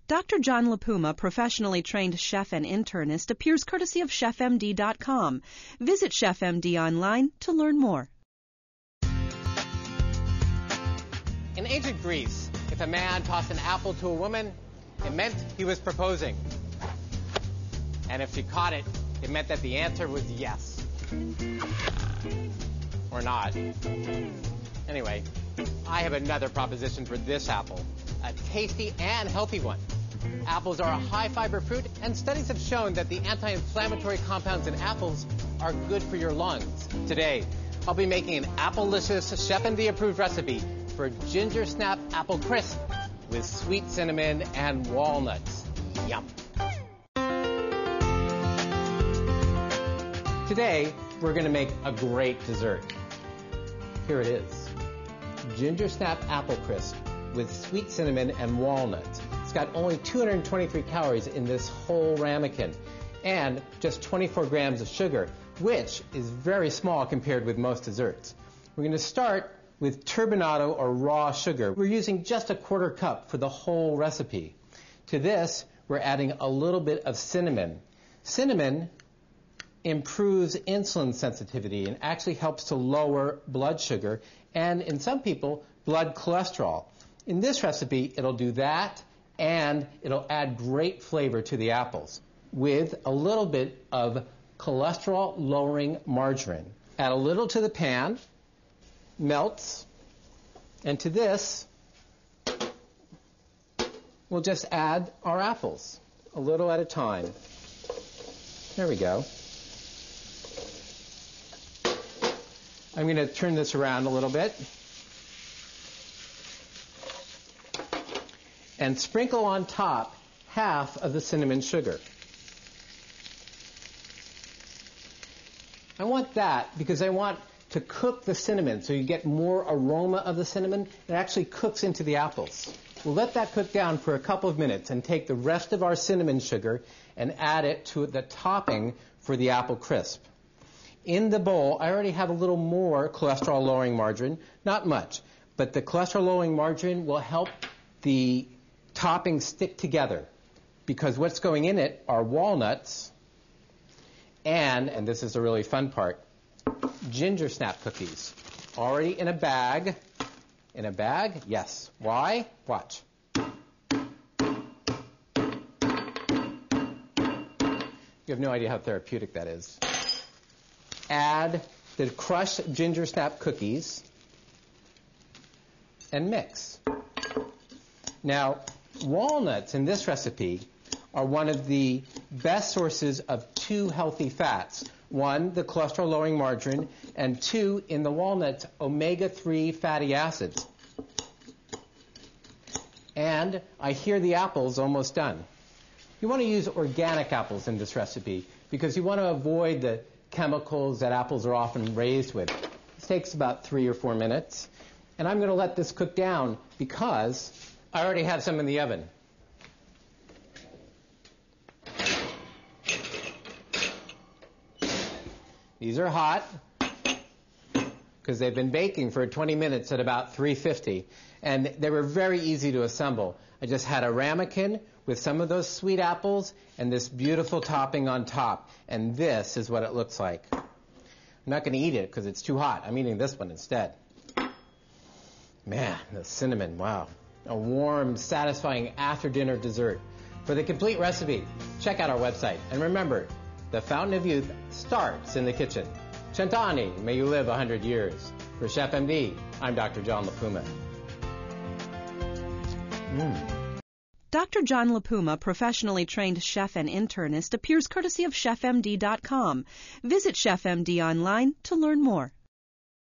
Dr. John LaPuma, professionally trained chef and internist, appears courtesy of ChefMD.com. Visit ChefMD online to learn more. In ancient Greece, if a man tossed an apple to a woman, it meant he was proposing. And if she caught it, it meant that the answer was yes. Or not. Anyway, I have another proposition for this apple. A tasty and healthy one. Apples are a high-fiber fruit, and studies have shown that the anti-inflammatory compounds in apples are good for your lungs. Today, I'll be making an apple-licious ChefMD-approved recipe for ginger snap apple crisp with sweet cinnamon and walnuts. Yum. Today, we're going to make a great dessert. Here it is. Ginger snap apple crisp with sweet cinnamon and walnuts. It's got only 223 calories in this whole ramekin and just 24 grams of sugar, which is very small compared with most desserts. We're going to start with turbinado or raw sugar. We're using just a quarter cup for the whole recipe. To this, we're adding a little bit of cinnamon. Cinnamon improves insulin sensitivity and actually helps to lower blood sugar and, in some people, blood cholesterol. In this recipe, it'll do that, and it'll add great flavor to the apples with a little bit of cholesterol-lowering margarine. Add a little to the pan, melts, and to this, we'll just add our apples, a little at a time. There we go. I'm going to turn this around a little bit and sprinkle on top half of the cinnamon sugar. I want that because I want to cook the cinnamon so you get more aroma of the cinnamon. It actually cooks into the apples. We'll let that cook down for a couple of minutes and take the rest of our cinnamon sugar and add it to the topping for the apple crisp. In the bowl, I already have a little more cholesterol-lowering margarine, not much, but the cholesterol-lowering margarine will help the topping stick together because what's going in it are walnuts and this is a really fun part, ginger snap cookies. Already in a bag. In a bag? Yes. Why? Watch. You have no idea how therapeutic that is. Add the crushed ginger snap cookies and mix. Now, walnuts in this recipe are one of the best sources of two healthy fats. One, the cholesterol-lowering margarine, and two, in the walnuts, omega-3 fatty acids. And I hear the apple's almost done. You want to use organic apples in this recipe because you want to avoid the chemicals that apples are often raised with. This takes about 3 or 4 minutes. And I'm going to let this cook down because I already have some in the oven. These are hot because they've been baking for 20 minutes at about 350. And they were very easy to assemble. I just had a ramekin with some of those sweet apples and this beautiful topping on top. And this is what it looks like. I'm not going to eat it because it's too hot. I'm eating this one instead. Man, the cinnamon, wow. A warm, satisfying after-dinner dessert. For the complete recipe, check out our website. And remember, the fountain of youth starts in the kitchen. Cent'anni, may you live 100 years. For ChefMD, I'm Dr. John LaPuma. Dr. John LaPuma, professionally trained chef and internist, appears courtesy of ChefMD.com. Visit ChefMD online to learn more.